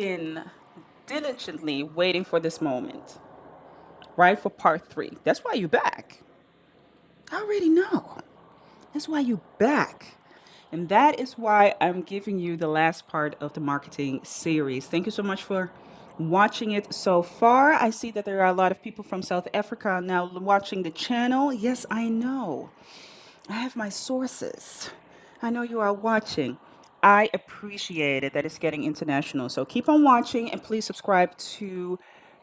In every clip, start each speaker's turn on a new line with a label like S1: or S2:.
S1: been diligently waiting for this moment, right? For part 3. That's why you're back. I already know. That's why you're back. And that is why I'm giving you the last part of the marketing series. Thank you so much for watching it so far. I see that there are a lot of people from South Africa now watching the channel. Yes, I know. I have my sources. I know you are watching. I appreciate it that it's getting international. So keep on watching and please subscribe to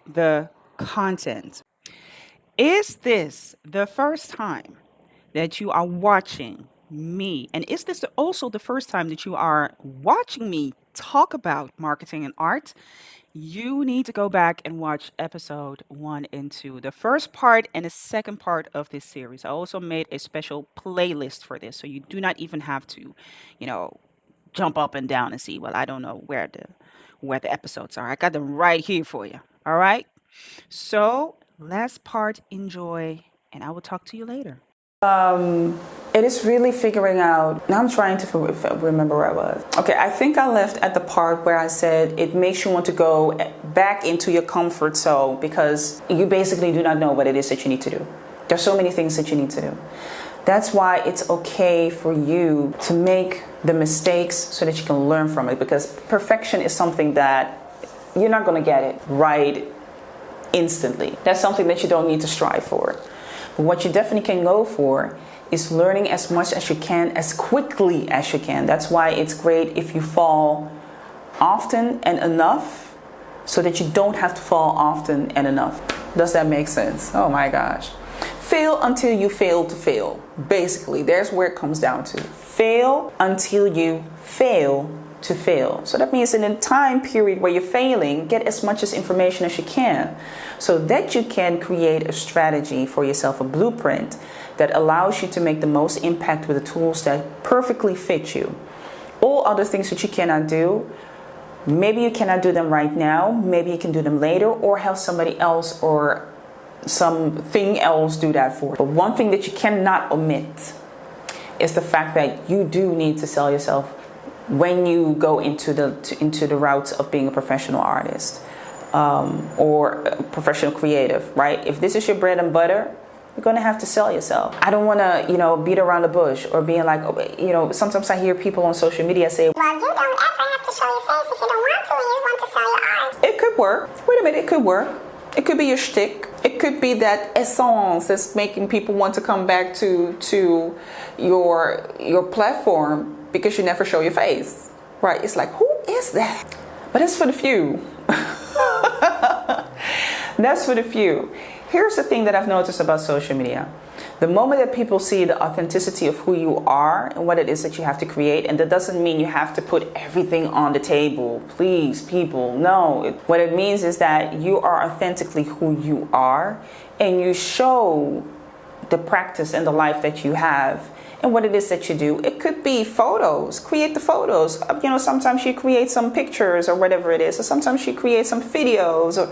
S1: the content. Is this the first time that you are watching me? And is this also the first time that you are watching me talk about marketing and art? You need to go back and watch episode 1 and 2, the first part and the second part of this series. I also made a special playlist for this, so you do not even have to, you know, jump up and down and see. Well, I don't know where the episodes are. I got them right here for you. All right. So last part, enjoy, and I will talk to you later.
S2: It is really figuring out. Now I'm trying to remember where I was. Okay, I think I left at the part where I said it makes you want to go back into your comfort zone because you basically do not know what it is that you need to do. There's so many things that you need to do. That's why it's okay for you to make the mistakes so that you can learn from it, because perfection is something that you're not going to get it right instantly. That's something that you don't need to strive for. But what you definitely can go for is learning as much as you can, as quickly as you can. That's why it's great if you fall often and enough so that you don't have to fall often and enough. Does that make sense? Oh my gosh. Fail until you fail to fail. Basically, there's where it comes down to. Fail until you fail to fail. So that means in a time period where you're failing, get as much as information as you can so that you can create a strategy for yourself, a blueprint that allows you to make the most impact with the tools that perfectly fit you. All other things that you cannot do, maybe you cannot do them right now, maybe you can do them later, or have somebody else or something else do that for you. But one thing that you cannot omit is the fact that you do need to sell yourself when you go into the route of being a professional artist or a professional creative, right? If this is your bread and butter, you're going to have to sell yourself. I don't want to, beat around the bush or being like, sometimes I hear people on social media say, well, you don't ever have to show your face if you don't want to, and you want to sell your art. It could work. Wait a minute, it could work. It could be your shtick. It could be that essence that's making people want to come back to your platform because you never show your face, right? It's like, who is that? But it's for the few. That's for the few. Here's the thing that I've noticed about social media. The moment that people see the authenticity of who you are and what it is that you have to create, and that doesn't mean you have to put everything on the table. Please, people, no. What it means is that you are authentically who you are, and you show the practice and the life that you have and what it is that you do. It could be photos. Create the photos. Sometimes you create some pictures or whatever it is, or sometimes you create some videos, or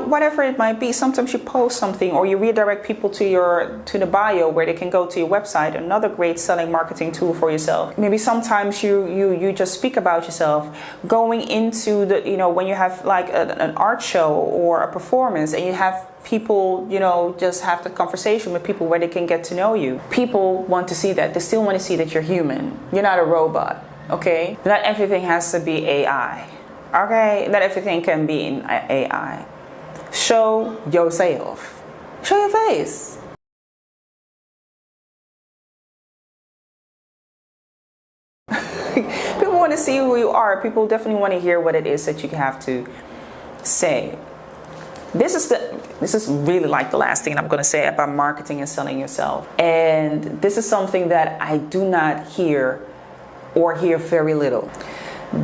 S2: whatever it might be. Sometimes you post something, or you redirect people to the bio where they can go to your website. Another great selling marketing tool for yourself. Maybe sometimes you just speak about yourself. Going into when you have like an art show or a performance, and you have people, just have the conversation with people where they can get to know you. People want to see that. They still want to see that you're human. You're not a robot, okay? Not everything has to be AI, okay? Not everything can be in AI. Show yourself. Show your face. People want to see who you are. People definitely want to hear what it is that you have to say. This is really like the last thing I'm going to say about marketing and selling yourself. And this is something that I do not hear or hear very little.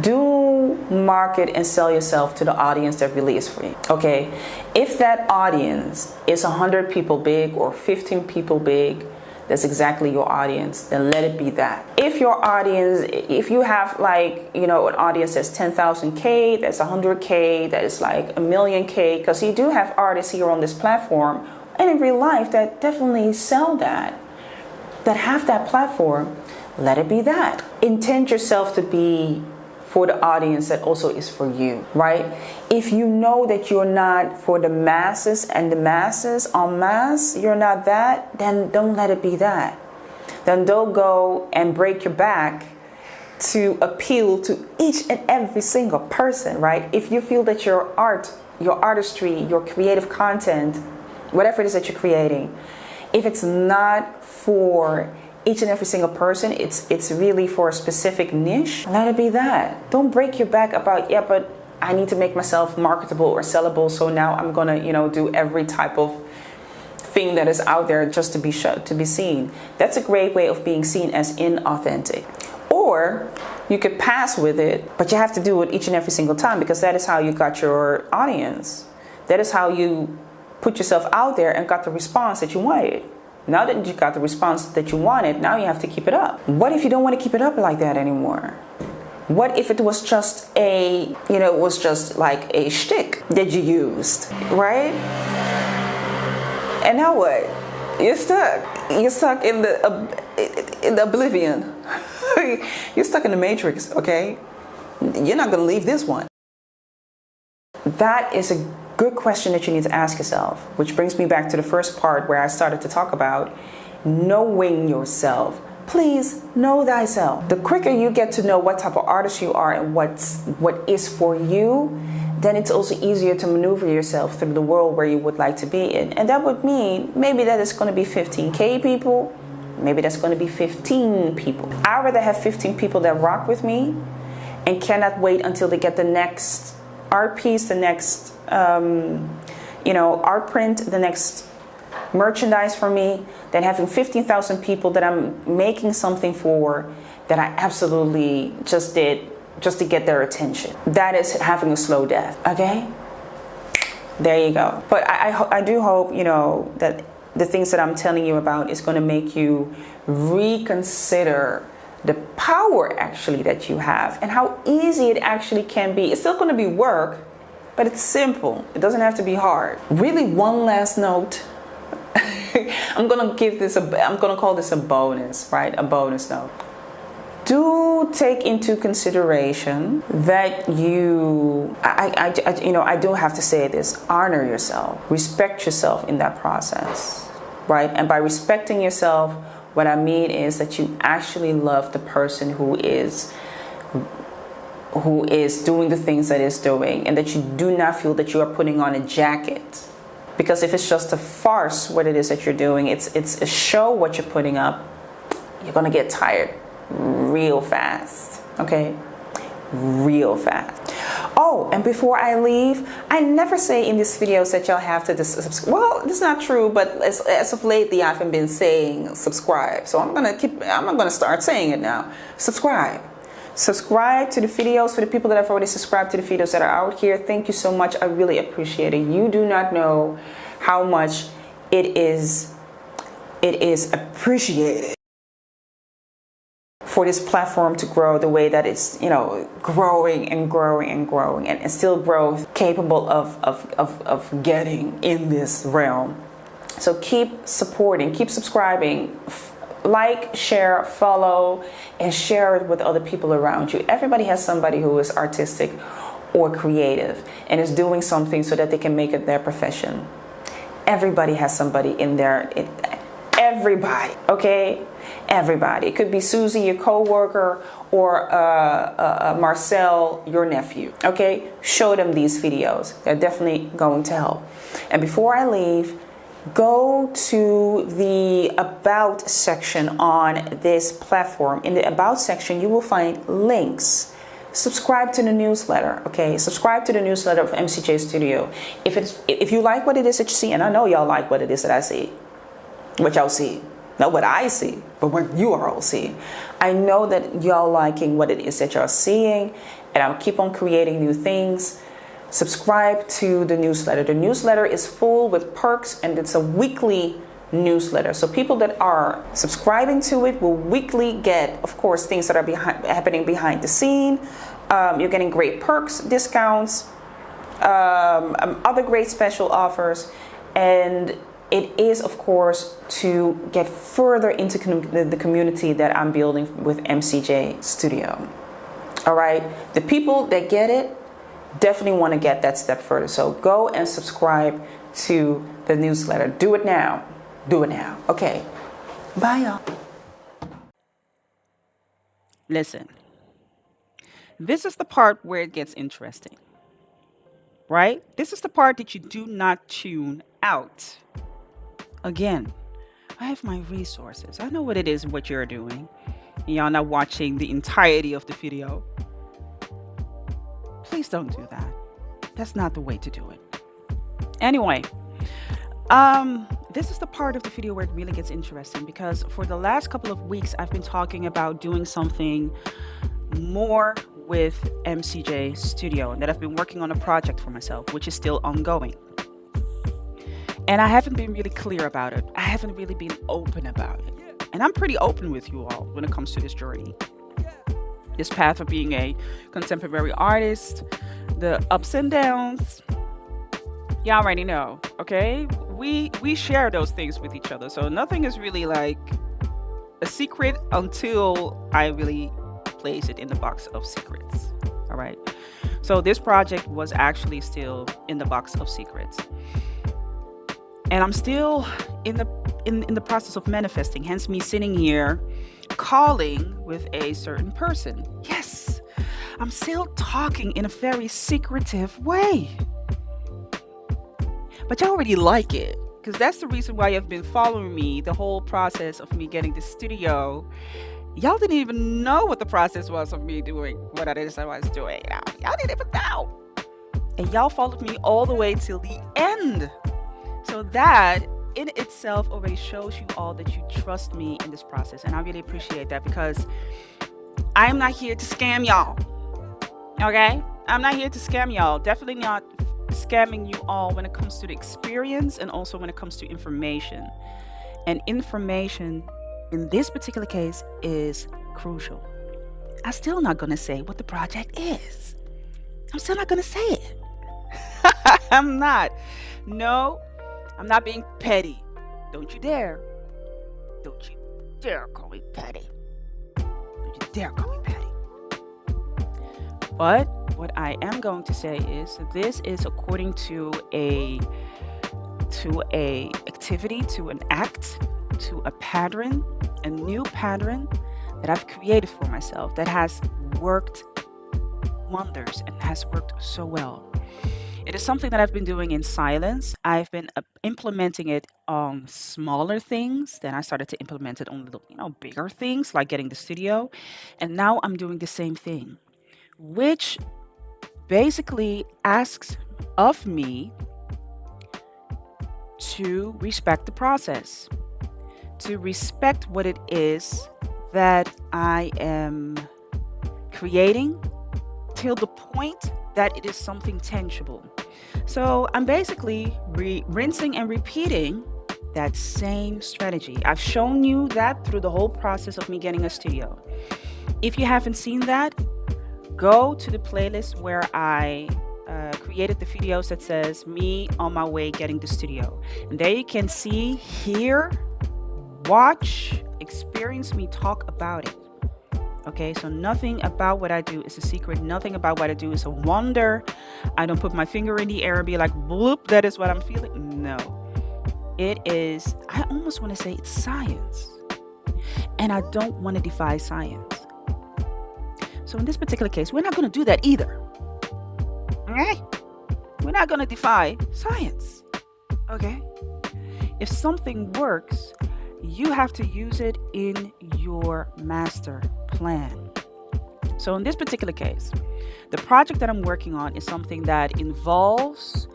S2: Do market and sell yourself to the audience that really is for you. Okay, if that audience is 100 people big or 15 people big, that's exactly your audience. Then let it be that. If your audience, if you have an audience that's 10,000K, that's 100K, that is like 1,000,000K, because you do have artists here on this platform and in real life that definitely sell that have that platform. Let it be that. Intend yourself to be for the audience that also is for you, right? If you know that you're not for the masses and the masses en masse, you're not that, then don't let it be that. Then don't go and break your back to appeal to each and every single person, right? If you feel that your art, your artistry, your creative content, whatever it is that you're creating, if it's not for each and every single person, it's really for a specific niche, let it be that. Don't break your back about, yeah, but I need to make myself marketable or sellable, so now I'm gonna, do every type of thing that is out there just to be seen. That's a great way of being seen as inauthentic. Or you could pass with it, but you have to do it each and every single time, because that is how you got your audience. That is how you put yourself out there and got the response that you wanted. Now that you got the response that you wanted, now you have to keep it up. What if you don't want to keep it up like that anymore? What if it was just like a shtick that you used, right? And now what? You're stuck. You're stuck in the oblivion. You're stuck in the matrix, okay? You're not going to leave this one. That is a good question that you need to ask yourself, which brings me back to the first part where I started to talk about knowing yourself. Please know thyself. The quicker you get to know what type of artist you are and what is for you, then it's also easier to maneuver yourself through the world where you would like to be in. And that would mean maybe that is going to be 15K people, maybe that's going to be 15 people. I'd rather have 15 people that rock with me and cannot wait until they get the next art piece, the next art print, the next merchandise for me, than having 15,000 people that I'm making something for that I absolutely just did just to get their attention. That is having a slow death, okay? There you go. But I do hope, that the things that I'm telling you about is going to make you reconsider the power actually that you have and how easy it actually can be. It's still going to be work, but it's simple. It doesn't have to be hard. Really, one last note. I'm going to call this a bonus, right? A bonus note. Do take into consideration that I do have to say this, honor yourself, respect yourself in that process, right? And by respecting yourself, what I mean is that you actually love the person who is doing the things that is doing, and that you do not feel that you are putting on a jacket. Because if it's just a farce, what it is that you're doing, it's a show what you're putting up, you're going to get tired real fast, okay? Real fast. Oh, and before I leave, I never say in these videos that y'all have to subscribe. Well, it's not true, but as of lately, I haven't been saying subscribe. So I'm gonna start saying it now. Subscribe. Subscribe to the videos. For the people that have already subscribed to the videos that are out here, thank you so much. I really appreciate it. You do not know how much it is appreciated for this platform to grow the way that it's, growing and growing and growing, and still grow, capable of getting in this realm. So keep supporting, keep subscribing, like, share, follow, and share it with other people around you. Everybody has somebody who is artistic or creative and is doing something so that they can make it their profession. Everybody has somebody in there. Everybody, okay? Everybody. It could be Susie, your co-worker, or Marcel, your nephew, okay? Show them these videos. They're definitely going to help. And before I leave, go to the About section on this platform. In the About section, you will find links. Subscribe to the newsletter, okay? Subscribe to the newsletter of MCJ Studio. If you like what it is that you see, and I know y'all like what it is that I see, what y'all see. Not what I see, but what you all see. I know that y'all liking what it is that y'all seeing, and I'll keep on creating new things. Subscribe to the newsletter. The newsletter is full with perks, and it's a weekly newsletter. So people that are subscribing to it will weekly get, of course, things that are happening behind the scene. You're getting great perks, discounts, other great special offers, and it is, of course, to get further into the community that I'm building with MCJ Studio. All right. The people that get it definitely want to get that step further. So go and subscribe to the newsletter. Do it now. Do it now. Okay. Bye, y'all.
S1: Listen, this is the part where it gets interesting, right? This is the part that you do not tune out. Again, I have my resources. I know what it is, what you're doing. Y'all not watching the entirety of the video. Please don't do that. That's not the way to do it. Anyway, this is the part of the video where it really gets interesting, because for the last couple of weeks, I've been talking about doing something more with MCJ Studio, and that I've been working on a project for myself, which is still ongoing. And I haven't been really clear about it. I haven't really been open about it. And I'm pretty open with you all when it comes to this journey. This path of being a contemporary artist, the ups and downs. Y'all already know, okay? We share those things with each other. So nothing is really like a secret until I really place it in the box of secrets. All right. So this project was actually still in the box of secrets. And I'm still in the process of manifesting, hence me sitting here calling with a certain person. Yes, I'm still talking in a very secretive way. But you already like it, because that's the reason why you've been following me the whole process of me getting the studio. Y'all didn't even know what the process was of me doing what it is I was doing. Y'all didn't even know. And y'all followed me all the way till the end. So that in itself already shows you all that you trust me in this process. And I really appreciate that, because I'm not here to scam y'all. Okay? I'm not here to scam y'all. Definitely not scamming you all when it comes to the experience, and also when it comes to information. And information in this particular case is crucial. I'm still not going to say what the project is. I'm still not going to say it. I'm not. No, I'm not being petty. Don't you dare. Don't you dare call me petty. Don't you dare call me petty. But what I am going to say is this is according to a activity, to an act, to a pattern, a new pattern that I've created for myself that has worked wonders and has worked so well. It is something that I've been doing in silence. I've been implementing it on smaller things. Then I started to implement it on little, bigger things like getting the studio. And now I'm doing the same thing, which basically asks of me to respect the process, to respect what it is that I am creating till the point that it is something tangible. So I'm basically rinsing and repeating that same strategy. I've shown you that through the whole process of me getting a studio. If you haven't seen that, go to the playlist where I created the videos that says me on my way getting the studio. And there you can see, hear, watch, experience me talk about it. Okay, so nothing about what I do is a secret. Nothing about what I do is a wonder. I don't put my finger in the air and be like, bloop, that is what I'm feeling. No, it is, I almost want to say it's science. And I don't want to defy science. So in this particular case, we're not going to do that either. Okay? We're not going to defy science. Okay? If something works, you have to use it in your master plan. So in this particular case, the project that I'm working on is something that involves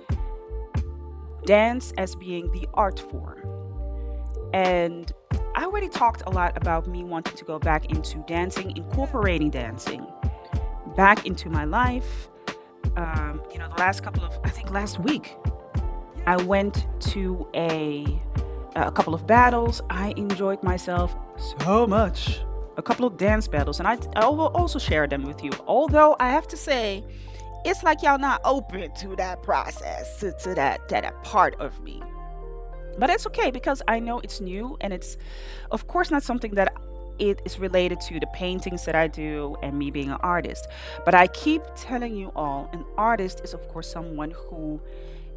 S1: dance as being the art form. And I already talked a lot about me wanting to go back into dancing, incorporating dancing back into my life. The last couple of, I think last week, I went to a couple of battles. I enjoyed myself so much. A couple of dance battles, and I will also share them with you. Although I have to say, it's like y'all not open to that process, to that part of me. But it's okay, because I know it's new, and it's of course not something that it is related to the paintings that I do and me being an artist. But I keep telling you all, an artist is, of course, someone who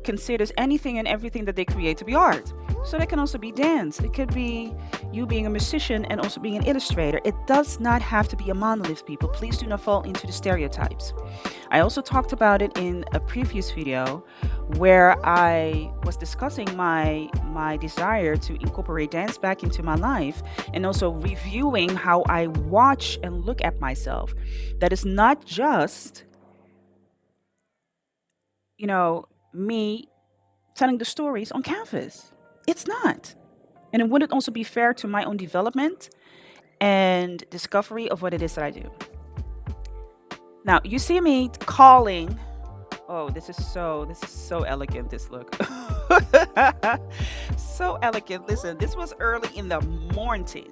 S1: considers anything and everything that they create to be art. So that can also be dance. It could be you being a musician and also being an illustrator. It does not have to be a monolith, people. Please do not fall into the stereotypes. I also talked about it in a previous video where I was discussing my desire to incorporate dance back into my life, and also reviewing how I watch and look at myself. That is not just, me telling the stories on canvas. It's not. And it wouldn't also be fair to my own development and discovery of what it is that I do. Now, you see me calling. Oh, this is so elegant, this look. So elegant. Listen, this was early in the morning.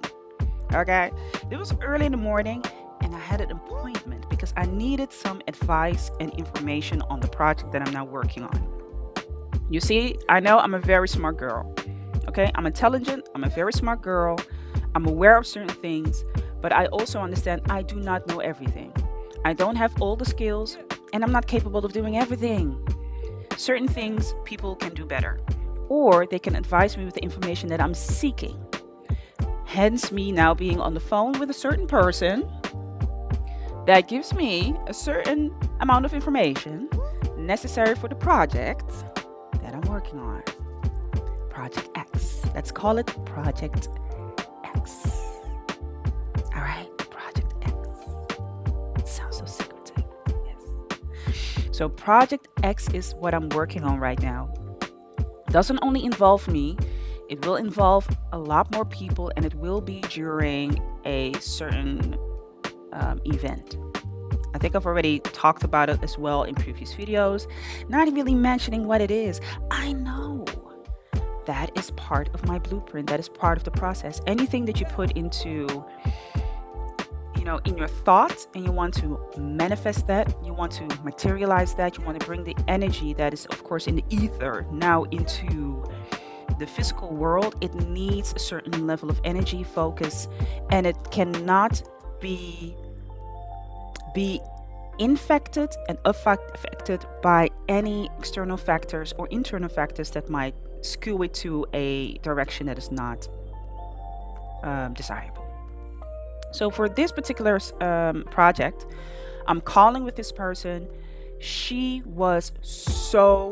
S1: Okay? It was early in the morning, and I had an appointment because I needed some advice and information on the project that I'm now working on. You see, I know I'm a very smart girl. Okay? I'm intelligent. I'm a very smart girl. I'm aware of certain things, but I also understand I do not know everything. I don't have all the skills, and I'm not capable of doing everything. Certain things people can do better, or they can advise me with the information that I'm seeking. Hence me now being on the phone with a certain person that gives me a certain amount of information necessary for the project that I'm working on. Project X. Let's call it Project X. All right, Project X. It sounds so secretive. Yes. So Project X is what I'm working on right now. Doesn't only involve me, it will involve a lot more people, and it will be during a certain event. I think I've already talked about it as well in previous videos, not really mentioning what it is. I know that is part of my blueprint. That is part of the process. Anything that you put into, in your thoughts, and you want to manifest that, you want to materialize that, you want to bring the energy that is, of course, in the ether now into the physical world, it needs a certain level of energy, focus, and it cannot be infected and affected by any external factors or internal factors that might skew it to a direction that is not desirable. So for this particular project, I'm calling with this person. She was so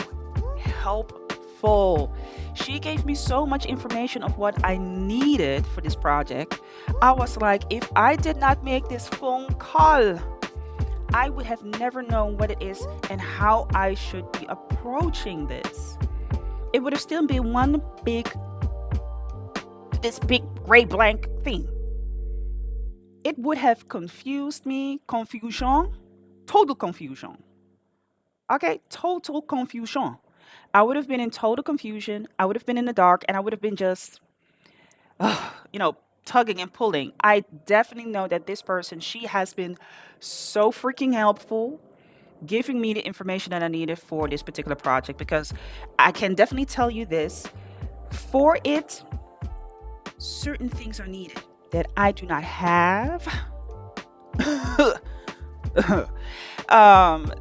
S1: helpful. She gave me so much information of what I needed for this project. I was like, if I did not make this phone call, I would have never known what it is and how I should be approaching this. It would have still been this big gray blank thing. It would have confused me, total confusion. Okay, total confusion. I would have been in total confusion. I would have been in the dark, and I would have been just, tugging and pulling. I definitely know that this person, she has been so freaking helpful, giving me the information that I needed for this particular project, because I can definitely tell you this, for it, certain things are needed that I do not have.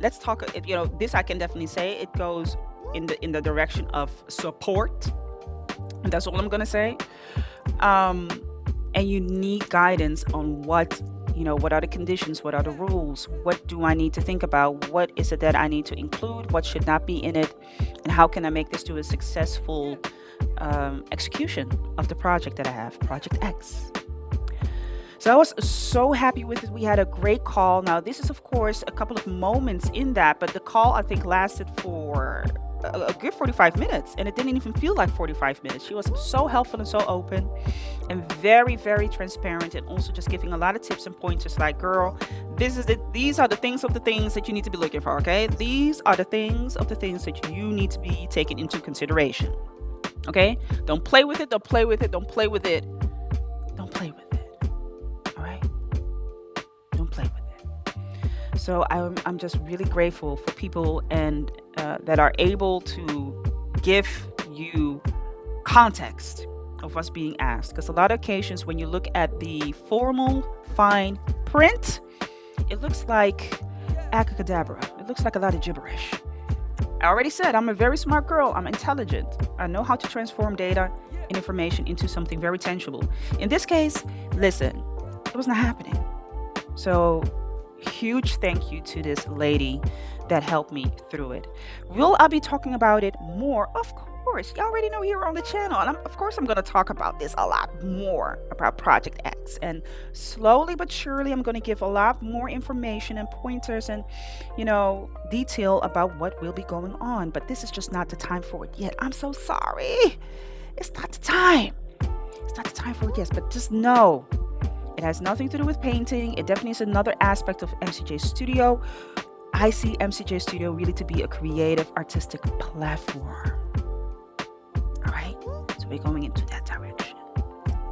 S1: Let's talk, this I can definitely say, it goes in the direction of support. And that's all I'm going to say. And you need guidance on what are the conditions, what are the rules, what do I need to think about, what is it that I need to include, what should not be in it, and how can I make this to a successful execution of the project that I have, Project X. So I was so happy with it. We had a great call. Now, this is, of course, a couple of moments in that, but the call, I think, lasted for a good 45 minutes, and it didn't even feel like 45 minutes. She was so helpful and so open and very, very transparent, and also just giving a lot of tips and pointers like, girl, these are the things that you need to be looking for, okay? These are the things that you need to be taking into consideration, okay? Don't play with it. Don't play with it. Don't play with it. Don't play with it. All right? Don't play with it. So I'm just really grateful for people and that are able to give you context of us being asked. Because a lot of occasions when you look at the formal fine print, it looks like acadabra. It looks like a lot of gibberish. I already said I'm a very smart girl. I'm intelligent. I know how to transform data and information into something very tangible. In this case, listen, it was not happening. So huge thank you to this lady that helped me through it. Will I be talking about it more? Of course. You already know here on the channel. And of course, I'm going to talk about this a lot more about Project X. And slowly but surely, I'm going to give a lot more information and pointers and, detail about what will be going on. But this is just not the time for it yet. I'm so sorry. It's not the time. It's not the time for it yet. But just know it has nothing to do with painting. It definitely is another aspect of MCJ Studio. I see MCJ Studio really to be a creative, artistic platform. All right, so we're going into that direction.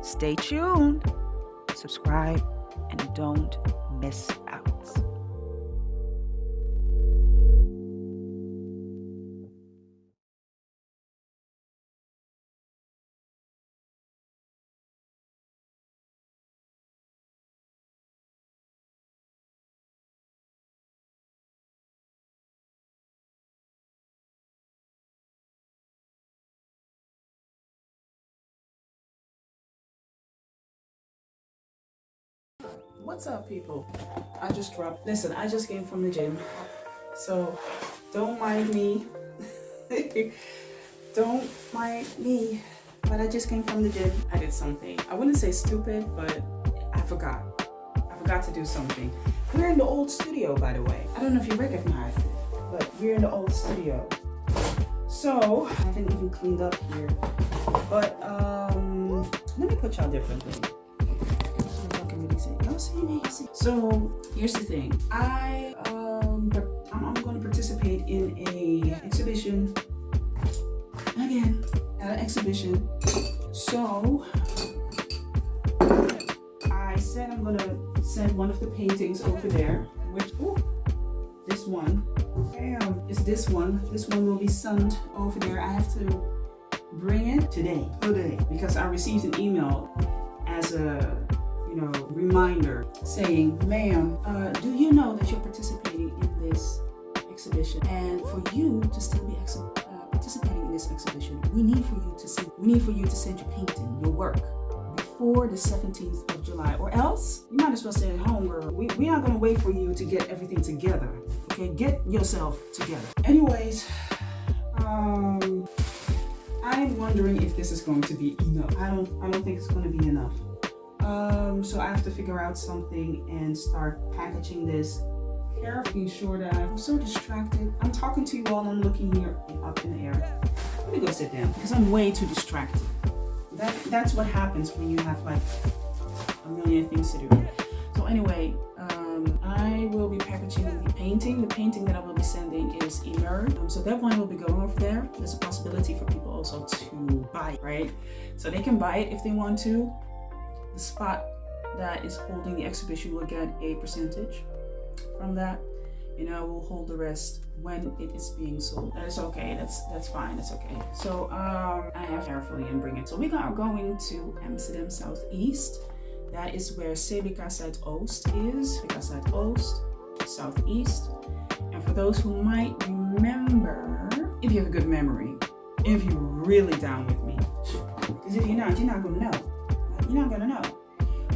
S1: Stay tuned, subscribe, and don't miss out. What's up, people? I just dropped. Listen, I just came from the gym, so don't mind me. Don't mind me. But I just came from the gym. I did something. I wouldn't say stupid, but I forgot. I forgot to do something. We're in the old studio, by the way. I don't know if you recognize it, but we're in the old studio. So I haven't even cleaned up here. But let me put y'all differently. Y'all see me? So here's the thing. I'm going to participate in a exhibition again. At an exhibition. So I said I'm going to send one of the paintings over there. Which this one. Damn, it's this one. This one will be sent over there. I have to bring it today because I received an email as a reminder saying, ma'am, do you know that you're participating in this exhibition? And for you to still be participating in this exhibition, we need for you to send your painting, your work, before the 17th of July, or else you might as well stay at home, girl. We are gonna wait for you to get everything together. Okay, get yourself together. Anyways, I'm wondering if this is going to be enough. I don't think it's going to be enough. So I have to figure out something and start packaging this. Making sure that I'm so distracted. I'm talking to you all and I'm looking here up in the air. Let me go sit down because I'm way too distracted. That's what happens when you have like a million things to do. So anyway, I will be packaging the painting. The painting that I will be sending is emerged. So that one will be going over there. There's a possibility for people also to buy it, right? So they can buy it if they want to. The spot that is holding the exhibition will get a percentage from that, and I will hold the rest when it is being sold. That is okay. That's fine. That's okay. So I have carefully and bring it. So we are going to Amsterdam Southeast. That is where CBK Zuidoost is. CBK Zuidoost, Southeast. And for those who might remember, if you have a good memory, if you're really down with me, because if you're not gonna know. You're not gonna know.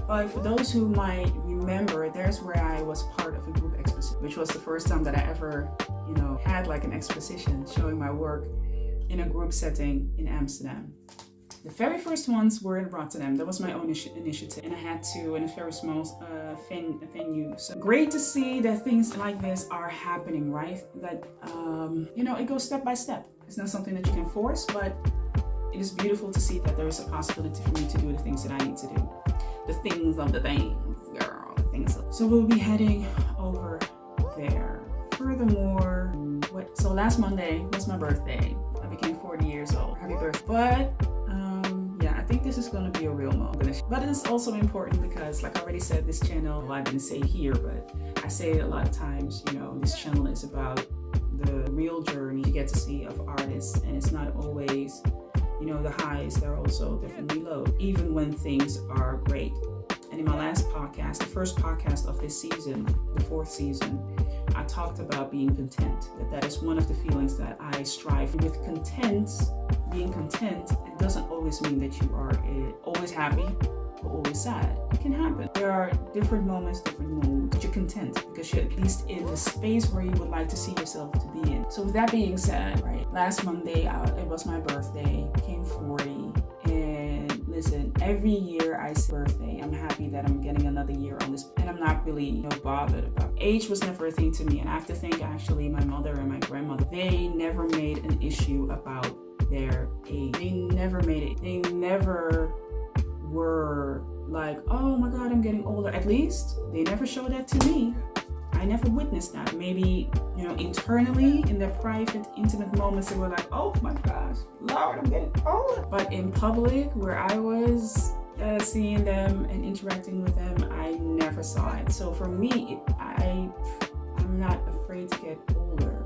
S1: But for those who might remember, there's where I was part of a group exposition, which was the first time that I ever, had like an exposition showing my work in a group setting in Amsterdam. The very first ones were in Rotterdam. That was my own initiative, and I had to in a very small venue. So great to see that things like this are happening, right? That it goes step by step. It's not something that you can force, but it is beautiful to see that there is a possibility for me to do the things that I need to do. The things, girl. The things. So we'll be heading over there. Furthermore, so last Monday was my birthday. I became 40 years old. Happy birthday. But I think this is going to be a real moment. But it's also important because, like I already said, this channel, well, I didn't say it here, but I say it a lot of times, this channel is about the real journey you get to see of artists, and it's not always the highs, there are also definitely lows, even when things are great. And in my last podcast, the first podcast of this season, the 4th season, I talked about being content. That is one of the feelings that I strive with. Being content, it doesn't always mean that you are always happy or always sad. It can happen. There are different moments, different moods, but you're content because you're at least in the space where you would like to see yourself to be in. So with that being said, right, last Monday, it was my birthday, became 40. And listen, every year I say birthday, I'm happy that I'm getting another year on this, and I'm not really bothered about it. Age was never a thing to me, and I have to thank actually my mother and my grandmother. They never made an issue about their age. They never made it. They never were like, oh my God, I'm getting older. At least they never showed that to me. I never witnessed that. Maybe, internally in their private, intimate moments, they were like, oh my gosh, Lord, I'm getting older. But in public, where I was seeing them and interacting with them, I never saw it. So for me, I'm not afraid to get older.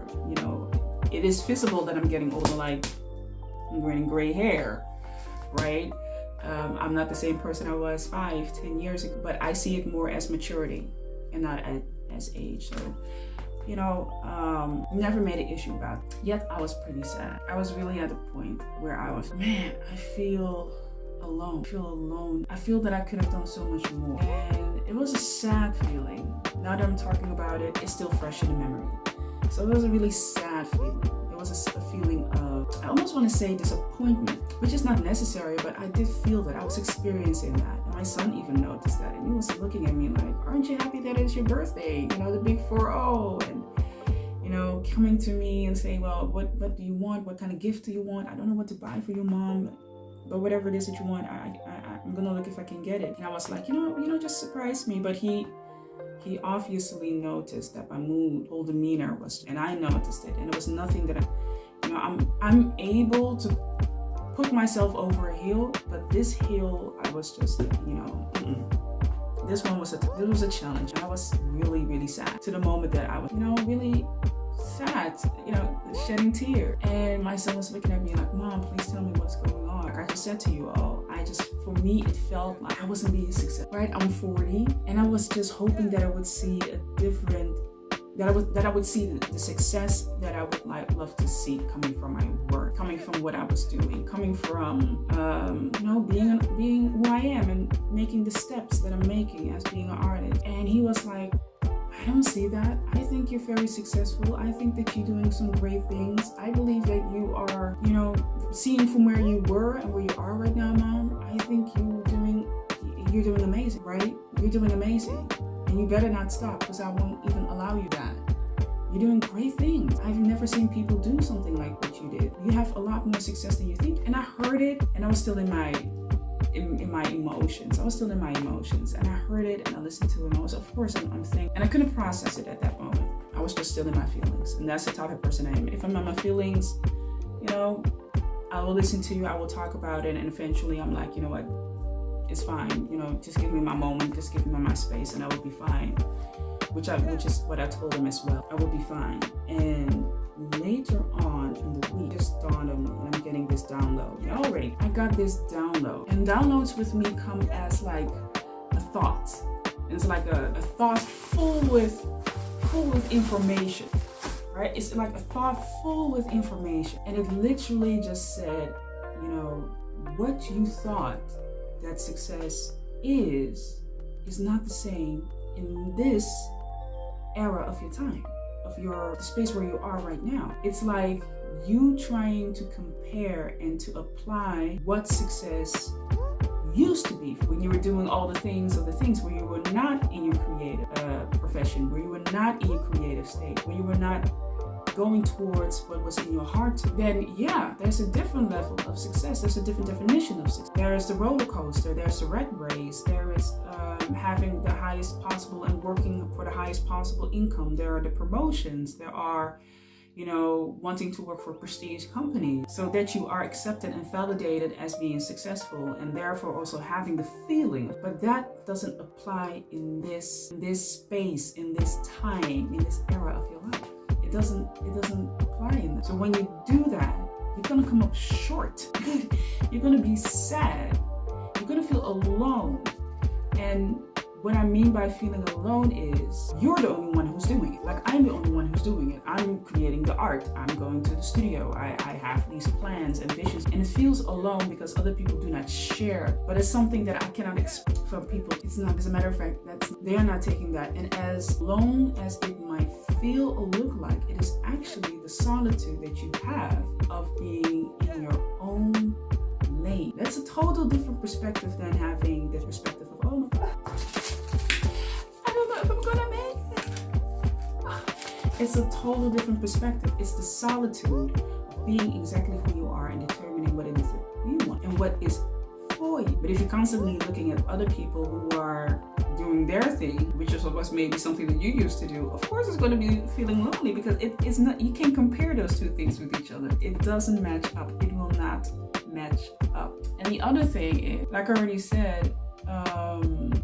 S1: It is visible that I'm getting older, like I'm getting gray hair, right? I'm not the same person I was 5-10 years ago, but I see it more as maturity and not as age. So, never made an issue about it. Yet I was pretty sad. I was really at a point where I was, I feel alone. I feel that I could have done so much more. And it was a sad feeling. Now that I'm talking about it, it's still fresh in the memory. So it was a really sad feeling. It was a feeling of, I almost want to say disappointment, which is not necessary, but I did feel that I was experiencing that. And my son even noticed that. And he was looking at me like, aren't you happy that it's your birthday? The big 4-0. And, coming to me and saying, well, what do you want? What kind of gift do you want? I don't know what to buy for your mom, but whatever it is that you want, I'm going to look if I can get it. And I was like, just surprise me. But he obviously noticed that my mood, whole demeanor was, and I noticed it. And it was nothing that I'm able to put myself over a hill, but this hill, I was just, this one was a challenge. I was really, really sad to the moment that I was, really sad, shedding tears. And my son was looking at me like, Mom, please tell me what's going on. Like I just said to you all, for me, it felt like I wasn't being successful, right? I'm 40, and I was just hoping that I would see that I would see the success that I would love to see coming from my work, coming from what I was doing, coming from, being who I am and making the steps that I'm making as being an artist. And he was like, I don't see that. I think you're very successful. I think that you're doing some great things. I believe that you are, seeing from where you were and where you are right now, Mom, I think you're doing amazing, right? You're doing amazing. And you better not stop, because I won't even allow you that. You're doing great things. I've never seen people do something like what you did. You have a lot more success than you think. And I heard it, and I was still in my emotions. And I heard it, and I listened to it, and I'm thinking, and I couldn't process it at that moment. I was just still in my feelings. And that's the type of person I am. If I'm in my feelings, I will listen to you, I will talk about it, and eventually I'm like, you know what, it's fine. Just give me my moment, just give me my space, and I will be fine. Which is what I told him as well. I will be fine. And later on in the week, it just dawned on me, and I'm getting this download. I got this download. And downloads with me come as like a thought. It's like a thought full with information. Right? It's like a thought full with information. And it literally just said, what you thought that success is not the same in this era of your time, of the space where you are right now. It's like you trying to compare and to apply what success used to be when you were doing all the things where you were not in your creative profession, where you were not in your creative state, where you were not going towards what was in your heart. Then there's a different level of success. There's a different definition of success. There is the roller coaster, there's the rat race, there is having the highest possible and working for the highest possible income. There are the promotions, there are wanting to work for prestige companies so that you are accepted and validated as being successful, and therefore also having the feeling. But that doesn't apply in this space, in this time, in this era of your life. It doesn't apply in that. So when you do that, you're gonna come up short. You're gonna be sad. You're gonna feel alone. And what I mean by feeling alone is you're the only one who's doing it. Like, I'm the only one who's doing it. I'm creating the art. I'm going to the studio. I have these plans and visions. And it feels alone because other people do not share. But it's something that I cannot expect from people. It's not, as a matter of fact, they are not taking that. And as long as it might feel or look like, it is actually the solitude that you have of being in your own lane. That's a total different perspective than having the perspective of, oh my God, I don't know if I'm gonna make it. It's a total different perspective. It's the solitude of being exactly who you are and determining what it is that you want and what is for you. But if you're constantly looking at other people who are doing their thing, which is was maybe something that you used to do, of course it's going to be feeling lonely because it is not, you can't compare those two things with each other. It doesn't match up. It will not match up. And the other thing is, like I already said,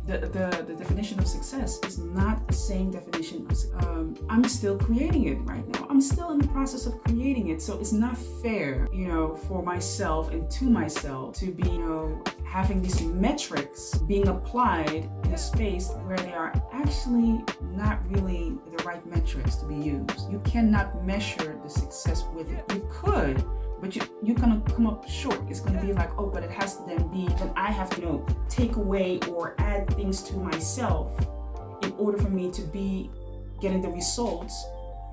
S1: the definition of success is not the same definition of success. I'm still creating it right now. I'm still in the process of creating it. So it's not fair, for myself and to myself to be, having these metrics being applied in a space where they are actually not really the right metrics to be used. You cannot measure the success with it. You could, but you're gonna come up short. It's gonna be like, oh, but it has to then I have to, take away or add things to myself in order for me to be getting the results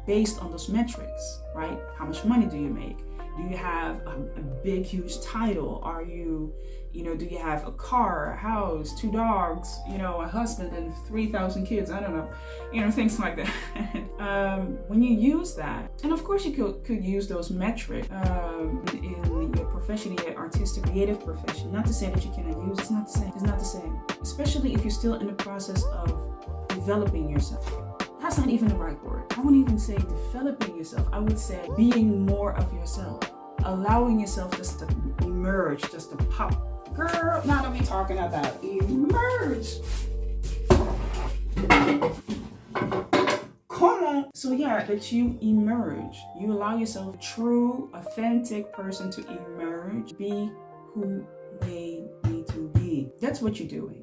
S1: based on those metrics, right? How much money do you make? Do you have a big, huge title? Are you, do you have a car, a house, 2 dogs, a husband and 3,000 kids? I don't know, things like that. When you use that, and of course you could use those metrics in your profession, your artistic, creative profession. Not to say that you cannot use, it's not the same. It's not the same. Especially if you're still in the process of developing yourself. That's not even the right word. I wouldn't even say developing yourself. I would say being more of yourself. Allowing yourself just to emerge, just to pop. Girl, now that we're talking about emerge. Come on. So yeah, that you emerge. You allow yourself, a true, authentic person to emerge. Be who they need to be. That's what you're doing.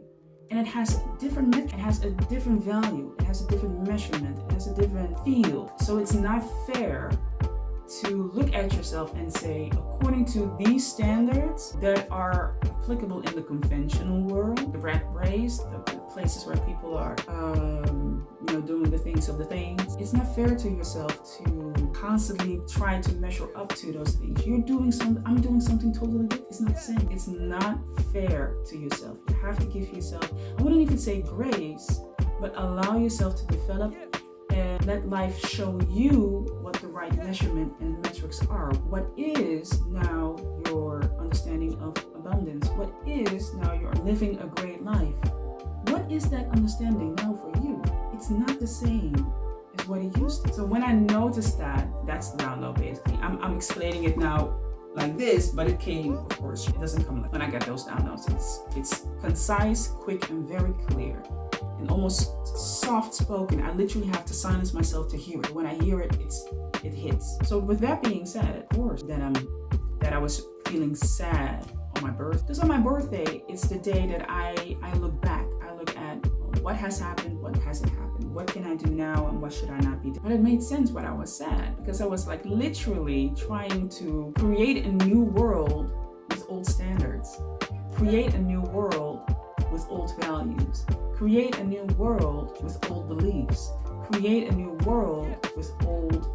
S1: And it has different metrics, it has a different value, it has a different measurement, it has a different feel. So it's not fair to look at yourself and say, according to these standards that are applicable in the conventional world, the rat race, the places where people are, doing the things of the things, it's not fair to yourself to constantly try to measure up to those things. I'm doing something totally different. It's not the same. It's not fair to yourself. You have to give yourself, I wouldn't even say grace, but allow yourself to develop and let life show you what the right measurement and metrics are. What is now your understanding of abundance? What is now your living a great life? What is that understanding now for you? It's not the same as what it used to. So when I noticed that, that's the download basically. I'm explaining it now like this, but it came, of course, it doesn't come like when I get those downloads. It's concise, quick, and very clear. And almost soft spoken. I literally have to silence myself to hear it. When I hear it, it hits. So with that being said, of course, that I was feeling sad on my birthday. Because on my birthday, it's the day that I look back. I look at what has happened, what hasn't happened, what can I do now, and what should I not be doing. But it made sense when I was sad, because I was like literally trying to create a new world with old standards, create a new world with old values, create a new world with old beliefs, create a new world with old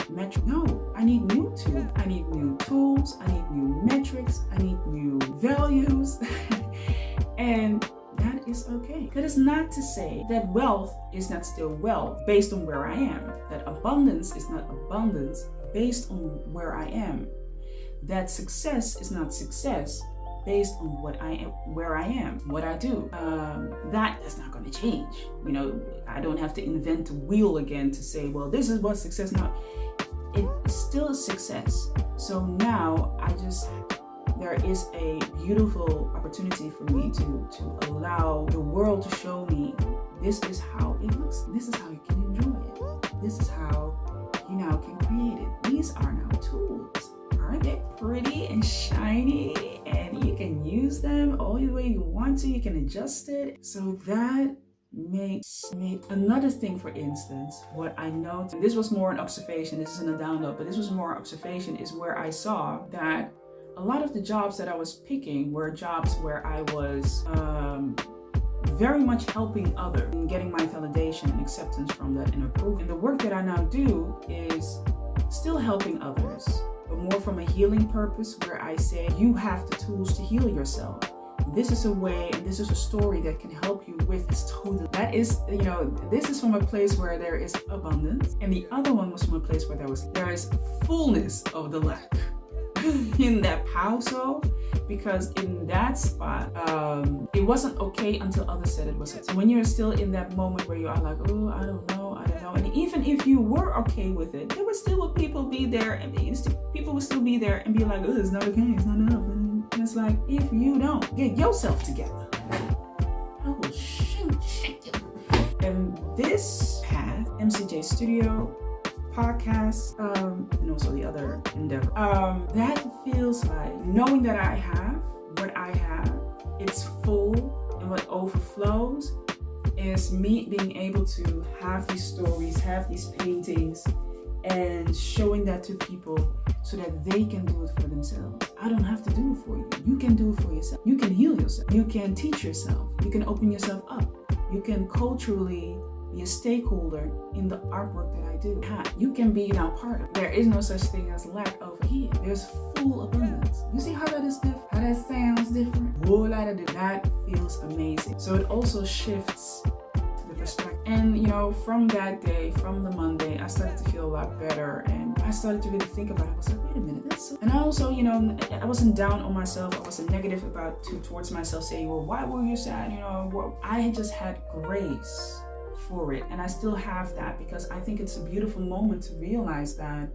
S1: metrics. No, I need new tools. I need new tools. I need new metrics. I need new values. And that is okay. That is not to say that wealth is not still wealth based on where I am. That abundance is not abundance based on where I am. That success is not success based on what I am, where I am, what I do. That is not going to change. I don't have to invent the wheel again to say, well, this is what success now. It's still a success. So now there is a beautiful opportunity for me to allow the world to show me this is how it looks. This is how you can enjoy it. This is how you now can create it. These are now tools.
S2: Aren't they pretty and shiny? And you can use them all the way you want to. You can adjust it. So that makes another thing, for instance, what I know, and this was more an observation, this isn't a download, but this was more observation, is where I saw that a lot of the jobs that I was picking were jobs where I was very much helping others and getting my validation and acceptance from that and approval. And the work that I now do is still helping others, but more from a healing purpose, where I say you have the tools to heal yourself. This is a way, and this is a story that can help you with this total. That is, this is from a place where there is abundance, and the other one was from a place where there is fullness of the lack. In that so, because in that spot, it wasn't okay until others said it was okay. So when you're still in that moment where you are like, oh, I don't know, and even if you were okay with it, there would still people be there, and people would still be there and be like, oh, it's not okay, it's not enough. And it's like, if you don't get yourself together, I will shoot you. And this path, MCJ Studio, podcast, and also the other endeavor, that feels like knowing that I have what I have, it's full, and what overflows is me being able to have these stories, have these paintings, and showing that to people so that they can do it for themselves. I don't have to do it for you. You can do it for yourself. You can heal yourself. You can teach yourself. You can open yourself up. You can culturally be a stakeholder in the artwork that I do. You can be now part of it. There is no such thing as lack over here. There's full abundance. You see how that is different? How that sounds different? Whole lot of that feels amazing. So it also shifts the perspective. And from that day, from the Monday, I started to feel a lot better, and I started to really think about it. I was like, wait a minute, that's so. And I also, I wasn't down on myself. I wasn't negative towards myself, saying, well, why were you sad? I had just had grace for it, and I still have that, because I think it's a beautiful moment to realize that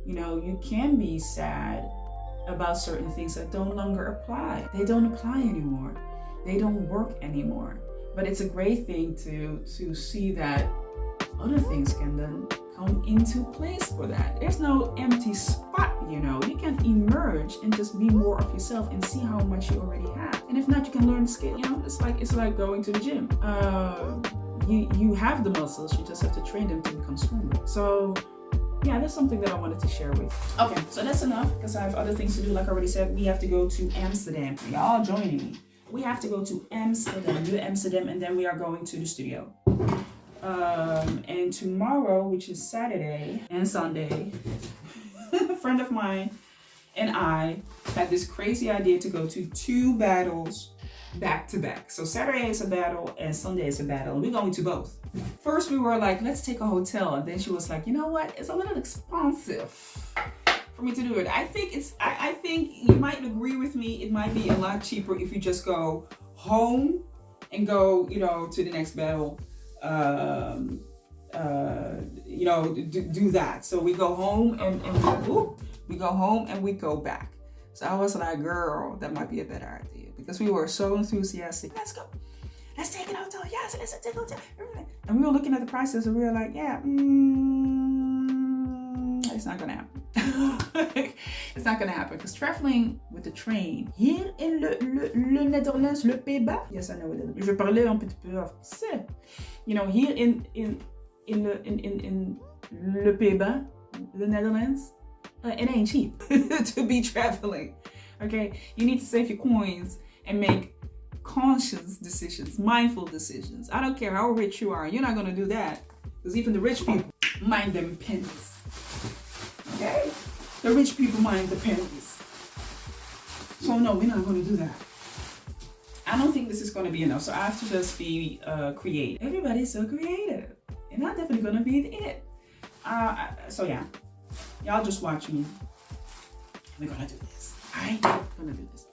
S2: you can be sad about certain things that no longer apply. They don't apply anymore. They don't work anymore. But it's a great thing to see that other things can then come into place for that. There's no empty spot, you can emerge and just be more of yourself and see how much you already have. And if not, you can learn the skill. It's like going to the gym. You have the muscles, you just have to train them to become stronger. So yeah, that's something that I wanted to share with you. Okay, so that's enough, because I have other things to do. Like I already said, we have to go to Amsterdam. Y'all joining me. We have to go to Amsterdam, and then we are going to the studio. And tomorrow, which is Saturday and Sunday, a friend of mine and I had this crazy idea to go to 2 battles back to back. So Saturday is a battle and Sunday is a battle, and we're going to both. First we were like, let's take a hotel, and then she was like, you know what, it's a little expensive for me to do it. I think you might agree with me, it might be a lot cheaper if you just go home and go to the next battle, do that. So we go home and we go back. So I was like, girl, that might be a better idea, because we were so enthusiastic. Let's go. Let's take an hotel. Yes, let's take an hotel. And we were looking at the prices, and we were like, yeah, it's not gonna happen. It's not gonna happen, because traveling with the train here in le Netherlands, le Pays-Bas. Yes, I know it. Je parlais un petit peu français. Here in le Pays-Bas, the Netherlands, it ain't cheap to be traveling. Okay, you need to save your coins and make conscious decisions, mindful decisions. I don't care how rich you are, you're not gonna do that, because even the rich people mind them pennies. Okay, the rich people mind the pennies. So no, we're not gonna do that. I don't think this is gonna be enough, so I have to just be creative. Everybody's so creative, and I'm definitely gonna be it. So yeah, y'all just watch me. We're gonna do this. I'm gonna do this.